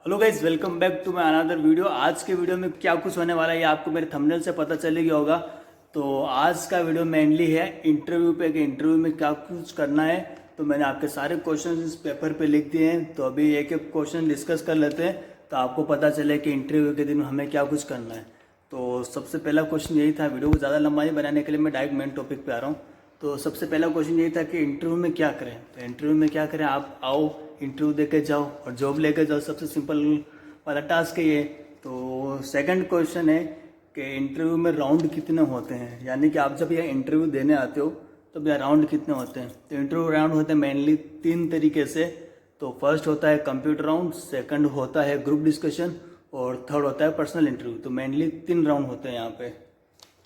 Hello guys, welcome back to my another video. आज के video में क्या कुछ होने वाला है ये आपको मेरे थंबनेल से पता चल गया होगा। तो आज का वीडियो मेनली है इंटरव्यू पे कि इंटरव्यू में क्या कुछ करना है। तो मैंने आपके सारे क्वेश्चन इस पेपर पे लिख दिए हैं। तो अभी एक एक क्वेश्चन डिस्कस कर लेते हैं तो आपको पता चले कि इंटरव्यू के दिन हमें क्या कुछ करना है। तो सबसे पहला क्वेश्चन यही था। वीडियो को ज़्यादा लंबा नहीं बनाने के लिए मैं डायरेक्ट मेन टॉपिक पे आ रहा हूँ। तो सबसे पहला क्वेश्चन यही था कि इंटरव्यू में क्या करें। तो इंटरव्यू में क्या करें, आप आओ, इंटरव्यू दे के जाओ और जॉब लेके जाओ। सबसे सिंपल वाला टास्क है ये। तो सेकंड क्वेश्चन है कि इंटरव्यू में राउंड कितने होते हैं, यानी कि आप जब ये इंटरव्यू देने आते हो तो यह राउंड कितने होते हैं। तो इंटरव्यू राउंड होते हैं मेनली 3 तरीके से। तो फर्स्ट होता है कंप्यूटर राउंड, सेकंड होता है ग्रुप डिस्कशन और थर्ड होता है पर्सनल इंटरव्यू। तो मेनली 3 राउंड होते हैं यहाँ पे।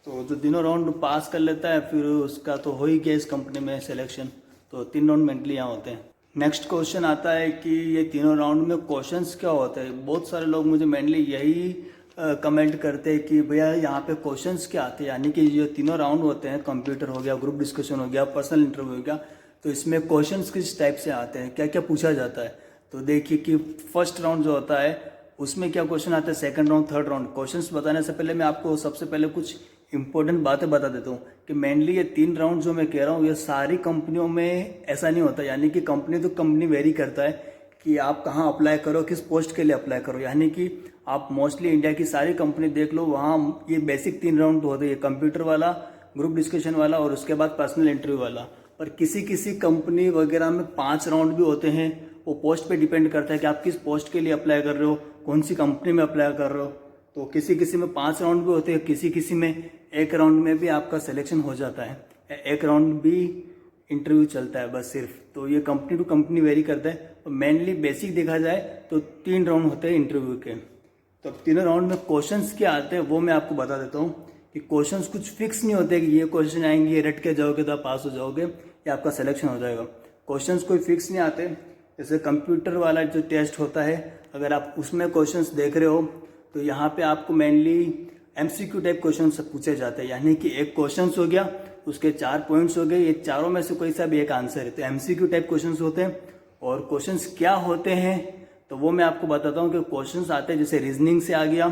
तो जो तीनों राउंड पास कर लेता है फिर उसका तो हो ही गया इस कंपनी में सिलेक्शन। तो 3 राउंड मेनली यहाँ होते हैं। नेक्स्ट क्वेश्चन आता है कि ये तीनों राउंड में क्वेश्चंस क्या होते हैं। बहुत सारे लोग मुझे मेनली यही कमेंट करते हैं कि भैया यहाँ पे क्वेश्चंस क्या आते हैं, यानी कि जो तीनों राउंड होते हैं, कंप्यूटर हो गया, ग्रुप डिस्कशन हो गया, पर्सनल इंटरव्यू हो गया, तो इसमें क्वेश्चंस किस टाइप से आते हैं, क्या क्या पूछा जाता है। तो देखिए कि फर्स्ट राउंड जो होता है उसमें क्या क्वेश्चन आते हैं, second round, third round. Questions बताने से पहले मैं आपको सबसे पहले कुछ इंपॉर्टेंट बातें बता देता हूँ कि मेनली ये 3 राउंड जो मैं कह रहा हूँ ये सारी कंपनियों में ऐसा नहीं होता। यानी कि कंपनी तो कंपनी वेरी करता है कि आप कहाँ अप्लाई करो, किस पोस्ट के लिए अप्लाई करो। यानी कि आप मोस्टली इंडिया की सारी कंपनी देख लो, वहाँ ये बेसिक 3 राउंड तो होते हैं, कंप्यूटर वाला, ग्रुप डिस्कशन वाला और उसके बाद पर्सनल इंटरव्यू वाला। पर किसी किसी कंपनी वगैरह में 5 राउंड भी होते हैं। वो पोस्ट पे डिपेंड करता है कि आप किस पोस्ट के लिए अप्लाई कर रहे हो, कौन सी कंपनी में अप्लाई कर रहे हो। तो किसी किसी में 5 राउंड भी होते हैं, किसी किसी में 1 राउंड में भी आपका सिलेक्शन हो जाता है। 1 राउंड भी इंटरव्यू चलता है बस सिर्फ। तो ये कंपनी टू कंपनी वेरी करता है। तो मेनली बेसिक देखा जाए तो 3 राउंड होते हैं इंटरव्यू के। तो अब तीनों राउंड में क्वेश्चंस क्या आते हैं वो मैं आपको बता देता हूँ कि क्वेश्चंस कुछ फिक्स नहीं होते कि ये क्वेश्चन आएंगे, ये रट के जाओगे तो आप पास हो जाओगे या आपका सिलेक्शन हो जाएगा। क्वेश्चंस कोई फिक्स नहीं आते। जैसे कंप्यूटर वाला जो टेस्ट होता है, अगर आप उसमें क्वेश्चंस देख रहे हो तो यहाँ पे आपको मेनली एमसीक्यू टाइप क्वेश्चन पूछे जाते हैं। यानी कि एक क्वेश्चन हो गया, उसके 4 पॉइंट्स हो गए, ये चारों में से कोई सा भी एक आंसर है। तो एमसीक्यू टाइप क्वेश्चन होते हैं। और क्वेश्चंस क्या होते हैं तो वो मैं आपको बताता हूँ कि क्वेश्चंस आते हैं जैसे रीजनिंग से आ गया,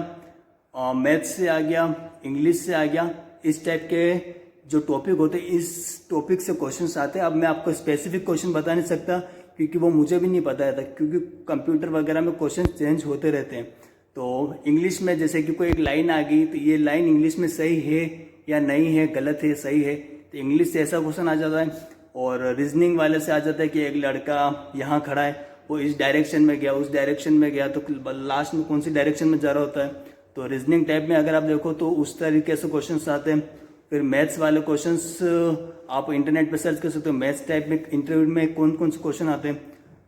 मैथ्स से आ गया, इंग्लिश से आ गया। इस टाइप के जो टॉपिक होते हैं इस टॉपिक से क्वेश्चंस आते हैं। अब मैं आपको स्पेसिफिक क्वेश्चन बता नहीं सकता क्योंकि वो मुझे भी नहीं पता था, क्योंकि कंप्यूटर वगैरह में क्वेश्चन चेंज होते रहते हैं। तो इंग्लिश में जैसे कि कोई एक लाइन आ गई तो ये लाइन इंग्लिश में सही है या नहीं है, गलत है, सही है, तो इंग्लिश से ऐसा क्वेश्चन आ जाता है। और रीजनिंग वाले से आ जाता है कि एक लड़का यहाँ खड़ा है, वो इस डायरेक्शन में गया, उस डायरेक्शन में गया, तो लास्ट में कौन सी डायरेक्शन में जा रहा होता है। तो रीजनिंग टाइप में अगर आप देखो तो उस तरीके से क्वेश्चंस आते हैं। फिर मैथ्स वाले क्वेश्चंस आप इंटरनेट पे सर्च कर सकते हो, मैथ्स टाइप में इंटरव्यू में कौन कौन से क्वेश्चन आते हैं।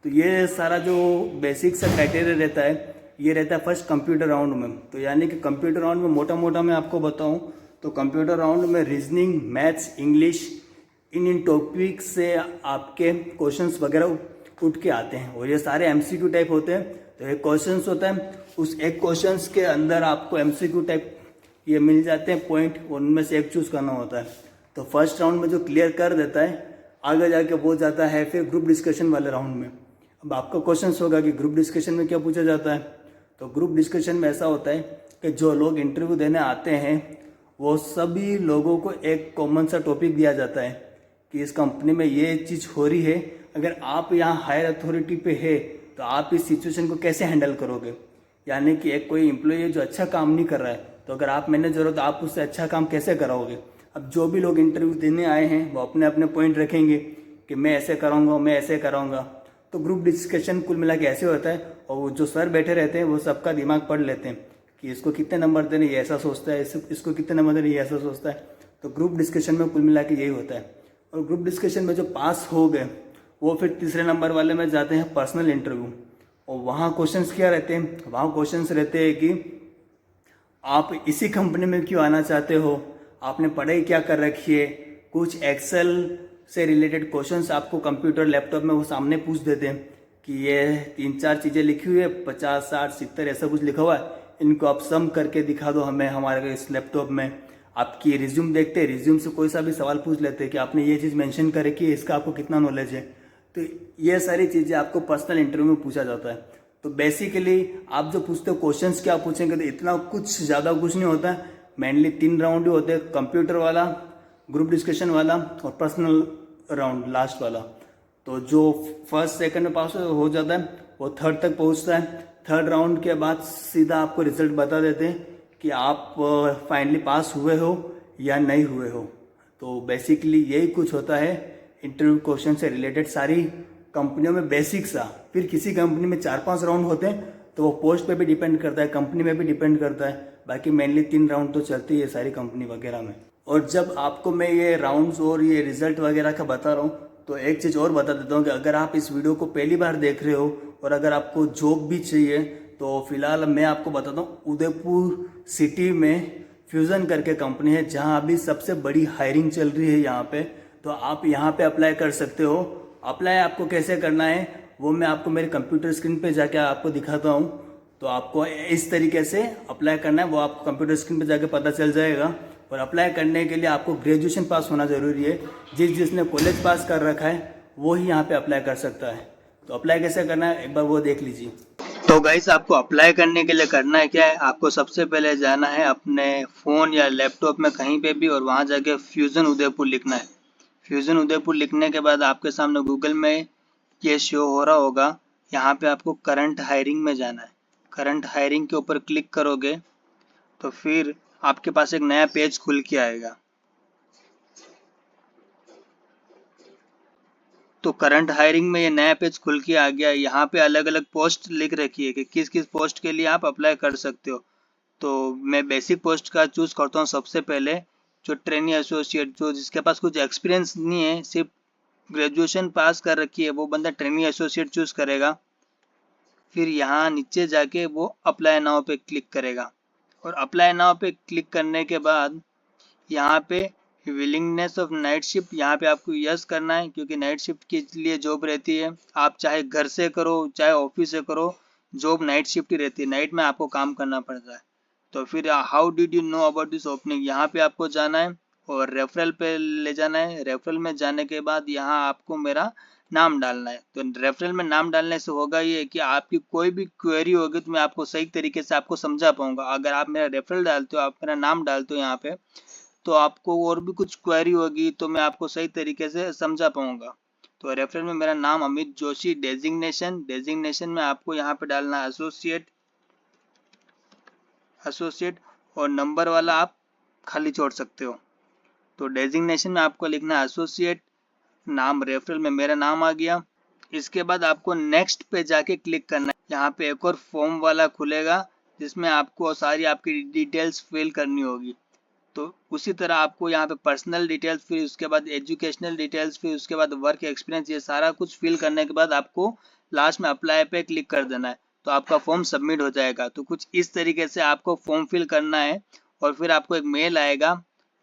तो ये सारा जो बेसिक सा क्राइटेरिया रहता है ये रहता है फर्स्ट कंप्यूटर राउंड में। तो यानी कि कंप्यूटर राउंड में मोटा मोटा मैं आपको बताऊं तो कंप्यूटर राउंड में रीजनिंग, मैथ्स, इंग्लिश, इन टॉपिक से आपके क्वेश्चंस वगैरह उठ के आते हैं और ये सारे एमसीक्यू टाइप होते हैं। तो एक क्वेश्चंस होता है, उस एक क्वेश्चंस के अंदर आपको एमसीक्यू टाइप ये मिल जाते हैं पॉइंट, उनमें से एक चूज करना होता है। तो फर्स्ट राउंड में जो क्लियर कर देता है आगे जाके वो जाता है फिर ग्रुप डिस्कशन वाले राउंड में। अब आपका क्वेश्चन होगा कि ग्रुप डिस्कशन में क्या पूछा जाता है। तो ग्रुप डिस्कशन में ऐसा होता है कि जो लोग इंटरव्यू देने आते हैं वो सभी लोगों को एक कॉमन सा टॉपिक दिया जाता है कि इस कंपनी में ये चीज़ हो रही है, अगर आप यहाँ हायर अथॉरिटी पे है तो आप इस सिचुएशन को कैसे हैंडल करोगे। यानी कि एक कोई एम्प्लॉय है जो अच्छा काम नहीं कर रहा है, तो अगर आप मैनेजर हो तो आप उससे अच्छा काम कैसे कराओगे। अब जो भी लोग इंटरव्यू देने आए हैं वो अपने अपने पॉइंट रखेंगे कि मैं ऐसे कराऊंगा, मैं ऐसे कराऊंगा। तो ग्रुप डिस्कशन कुल मिला के ऐसे होता है और वो जो सर बैठे रहते हैं वो सबका दिमाग पढ़ लेते हैं कि इसको कितने नंबर देने ये ऐसा सोचता है, इसको कितने नंबर देने ये ऐसा सोचता है। तो ग्रुप डिस्कशन में कुल मिला के यही होता है। और ग्रुप डिस्कशन में जो पास हो गए वो फिर तीसरे नंबर वाले में जाते हैं पर्सनल इंटरव्यू। और वहाँ क्वेश्चंस क्या रहते हैं, वहाँ क्वेश्चंस रहते हैं कि आप इसी कंपनी में क्यों आना चाहते हो, आपने पढ़ाई क्या कर रखी है। कुछ एक्सेल से रिलेटेड क्वेश्चंस आपको कंप्यूटर लैपटॉप में वो सामने पूछ देते हैं कि ये 3-4 चीज़ें लिखी हुई है, 50, 60, 70 ऐसा कुछ लिखा हुआ है, इनको आप सम करके दिखा दो हमें हमारे इस लैपटॉप में। आपकी रिज्यूम देखते हैं, रिज्यूम से कोई सा भी सवाल पूछ लेते हैं कि आपने ये चीज़ मेंशन कर रखी है, इसका आपको कितना नॉलेज है। तो ये सारी चीज़ें आपको पर्सनल इंटरव्यू में पूछा जाता है। तो बेसिकली आप जो पूछते हो क्वेश्चंस क्या पूछेंगे, तो इतना कुछ ज़्यादा कुछ नहीं होता है। मेनली 3 राउंड ही होते हैं, कंप्यूटर वाला, ग्रुप डिस्कशन वाला और पर्सनल राउंड लास्ट वाला। तो जो फर्स्ट सेकंड में पास हो जाता है वो थर्ड तक पहुंचता है। थर्ड राउंड के बाद सीधा आपको रिजल्ट बता देते हैं कि आप फाइनली पास हुए हो या नहीं हुए हो। तो बेसिकली यही कुछ होता है इंटरव्यू क्वेश्चन से रिलेटेड। सारी कंपनियों में बेसिक सा, फिर किसी कंपनी में 4-5 राउंड होते हैं, तो वो पोस्ट पे भी डिपेंड करता है, कंपनी में भी डिपेंड करता है। बाकी मेनली 3 राउंड तो चलती है सारी कंपनी वगैरह में। और जब आपको मैं ये राउंड्स और ये रिजल्ट वगैरह का बता रहा हूँ, तो एक चीज़ और बता देता हूँ कि अगर आप इस वीडियो को पहली बार देख रहे हो और अगर आपको जॉब भी चाहिए, तो फिलहाल मैं आपको बताता हूँ उदयपुर सिटी में फ्यूज़न करके कंपनी है, जहाँ अभी सबसे बड़ी हायरिंग चल रही है यहाँ पे। तो आप यहाँ पे अप्लाई कर सकते हो। अप्लाई आपको कैसे करना है वो मैं आपको मेरे कंप्यूटर स्क्रीन पे जाके आपको दिखाता हूँ। तो आपको इस तरीके से अप्लाई करना है, वो आपको कंप्यूटर स्क्रीन पे जाके पता चल जाएगा। और अप्लाई करने के लिए आपको ग्रेजुएशन पास होना ज़रूरी है। जिसने कॉलेज पास कर रखा है वो ही यहाँ पे अप्लाई कर सकता है। तो अप्लाई कैसे करना है एक बार वो देख लीजिए। तो गाइस, आपको अप्लाई करने के लिए करना है क्या है, आपको सबसे पहले जाना है अपने फ़ोन या लैपटॉप में कहीं पे भी और वहाँ जाके फ्यूज़न उदयपुर लिखना है। फ्यूज़न उदयपुर लिखने के बाद आपके सामने गूगल में ये शो हो रहा होगा। यहाँ पे आपको करंट हायरिंग में जाना है। करंट हायरिंग के ऊपर क्लिक करोगे तो फिर आपके पास एक नया पेज खुल के आएगा। तो करंट हायरिंग में ये नया पेज खुल के आ गया। यहाँ पे अलग अलग पोस्ट लिख रखी है कि किस किस पोस्ट के लिए आप अप्लाई कर सकते हो। तो मैं बेसिक पोस्ट का चूज़ करता हूँ सबसे पहले, जो ट्रेनी एसोसिएट, जो जिसके पास कुछ एक्सपीरियंस नहीं है, सिर्फ ग्रेजुएशन पास कर रखी है, वो बंदा ट्रेनी एसोसिएट चूज़ करेगा। फिर यहाँ नीचे जाके वो अप्लाई नाउ पे क्लिक करेगा और अप्लाई नाउ पे क्लिक करने के बाद यहाँ पे विलिंगनेस ऑफ नाइट शिफ्ट, यहाँ पे आपको यस करना है, क्योंकि नाइट शिफ्ट के लिए जॉब रहती है। आप चाहे घर से करो चाहे ऑफिस से करो, जॉब नाइट शिफ्ट ही रहती है, नाइट में आपको काम करना पड़ता है। तो फिर how did you know about this opening, यहाँ पे आपको जाना है और रेफरल पे ले जाना है। रेफरल में जाने के बाद यहाँ आपको मेरा नाम डालना है। तो रेफरल में नाम डालने से होगा ये कि आपकी कोई भी क्वेरी होगी तो मैं आपको सही तरीके से आपको समझा पाऊंगा। अगर आप मेरा रेफरल डालते हो, आप मेरा नाम डालते हो यहाँ पे, तो आपको और भी कुछ क्वेरी होगी तो मैं आपको सही तरीके से समझा पाऊंगा। तो रेफरल में मेरा नाम अमित जोशी, डेजिग्नेशन में आपको यहाँ पे डालना है एसोसिएट और नंबर वाला आप खाली छोड़ सकते हो। तो डेजिग्नेशन में आपको लिखना है एसोसिएट, नाम रेफरल में मेरा नाम आ गया। इसके बाद आपको नेक्स्ट पे जाके क्लिक करना है। यहाँ पे एक और फॉर्म वाला खुलेगा जिसमें आपको सारी आपकी डिटेल्स फिल करनी होगी। तो उसी तरह आपको यहाँ पे पर्सनल डिटेल्स, फिर उसके बाद एजुकेशनल डिटेल्स, फिर उसके बाद वर्क एक्सपीरियंस, ये सारा कुछ फिल करने के बाद आपको लास्ट में अप्लाई पे क्लिक कर देना है। तो आपका फॉर्म सबमिट हो जाएगा। तो कुछ इस तरीके से आपको फॉर्म फिल करना है और फिर आपको एक मेल आएगा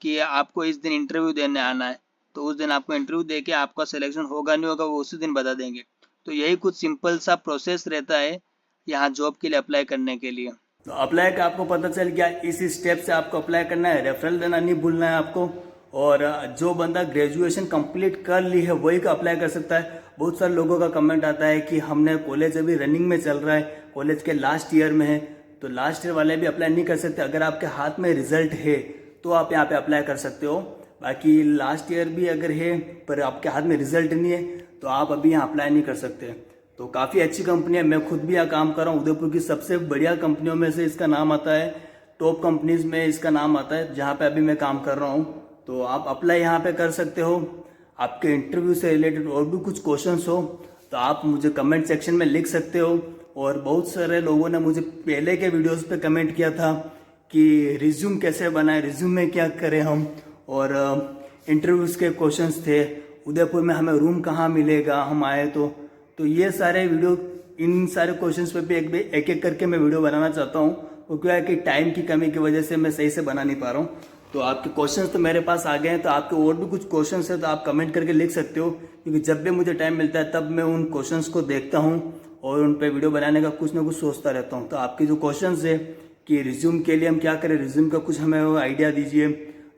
कि आपको इस दिन इंटरव्यू देने आना है। तो उस दिन आपको इंटरव्यू देके आपका सिलेक्शन होगा नहीं होगा वो उसी दिन बता देंगे। तो यही कुछ सिंपल सा प्रोसेस रहता है यहाँ जॉब के लिए अप्लाई करने के लिए। तो अप्लाई का आपको पता चल गया, इस स्टेप से आपको अप्लाई करना है, रेफरल देना नहीं भूलना है आपको। और जो बंदा ग्रेजुएशन कंप्लीट कर ली है वही का अप्लाई कर सकता है। बहुत सारे लोगों का कमेंट आता है कि हमने कॉलेज अभी रनिंग में चल रहा है, कॉलेज के लास्ट ईयर में है, तो लास्ट ईयर वाले भी अप्लाई नहीं कर सकते। अगर आपके हाथ में रिजल्ट है तो आप यहाँ पे अप्लाई कर सकते हो। बाकी लास्ट ईयर भी अगर है पर आपके हाथ में रिजल्ट नहीं है तो आप अभी यहाँ अप्लाई नहीं कर सकते। तो काफ़ी अच्छी कंपनी है, मैं खुद भी यहाँ काम कर रहा हूँ। उदयपुर की सबसे बढ़िया कंपनियों में से इसका नाम आता है, टॉप कंपनीज में इसका नाम आता है जहाँ पे अभी मैं काम कर रहा हूँ। तो आप अप्लाई यहाँ पे कर सकते हो। आपके इंटरव्यू से रिलेटेड और भी कुछ क्वेश्चंस हो तो आप मुझे कमेंट सेक्शन में लिख सकते हो। और बहुत सारे लोगों ने मुझे पहले के वीडियोस पे कमेंट किया था कि रिज्यूम कैसे बनाए, रिज्यूम में क्या करें हम, और इंटरव्यूज़ के क्वेश्चंस थे, उदयपुर में हमें रूम कहाँ मिलेगा हम आए तो ये सारे वीडियो, इन सारे क्वेश्चंस पे भी एक एक करके मैं वीडियो बनाना चाहता हूँ। वो क्या है कि टाइम की कमी की वजह से मैं सही से बना नहीं पा रहा हूँ। तो आपके क्वेश्चंस तो मेरे पास आ गए हैं, तो आपके और भी कुछ क्वेश्चंस है तो आप कमेंट करके लिख सकते हो, क्योंकि जब भी मुझे टाइम मिलता है तब मैं उन क्वेश्चंस को देखता हूँ और उन पर वीडियो बनाने का कुछ ना कुछ सोचता रहता हूँ। तो आपके जो क्वेश्चंस है कि रिज्यूम के लिए हम क्या करें, रिज्यूम का कुछ हमें वो आइडिया दीजिए,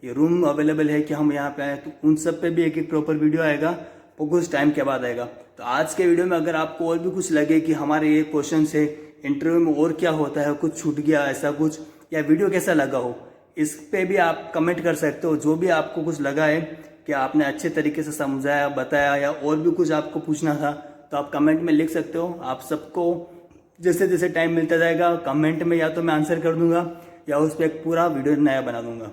ये रूम अवेलेबल है कि हम यहाँ पे आए, तो उन सब पे भी एक एक प्रॉपर वीडियो आएगा। वो कुछ टाइम के बाद आएगा। तो आज के वीडियो में अगर आपको और भी कुछ लगे कि हमारे ये क्वेश्चन से इंटरव्यू में और क्या होता है, कुछ छूट गया ऐसा कुछ, या वीडियो कैसा लगा हो, इस पे भी आप कमेंट कर सकते हो। जो भी आपको कुछ लगा है कि आपने अच्छे तरीके से समझाया, बताया, या और भी कुछ आपको पूछना था, तो आप कमेंट में लिख सकते हो। आप सबको जैसे जैसे टाइम मिलता जाएगा कमेंट में या तो मैं आंसर कर दूंगा या उस पर एक पूरा वीडियो नया बना दूंगा।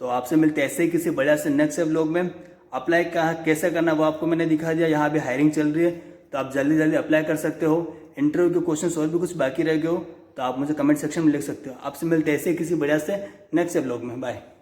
तो आपसे मिलते ऐसे ही किसी बढ़िया से नेक्स्ट व्लॉग में। अप्लाई कैसे करना वो आपको मैंने दिखा दिया। यहाँ भी हायरिंग चल रही है तो आप जल्दी जल्दी अप्लाई कर सकते हो। इंटरव्यू के क्वेश्चन और भी कुछ बाकी रह गए हो तो आप मुझे कमेंट सेक्शन में लिख सकते हो। आपसे मिलते ऐसे ही किसी बढ़िया से नेक्स्ट व्लॉग में। बाय।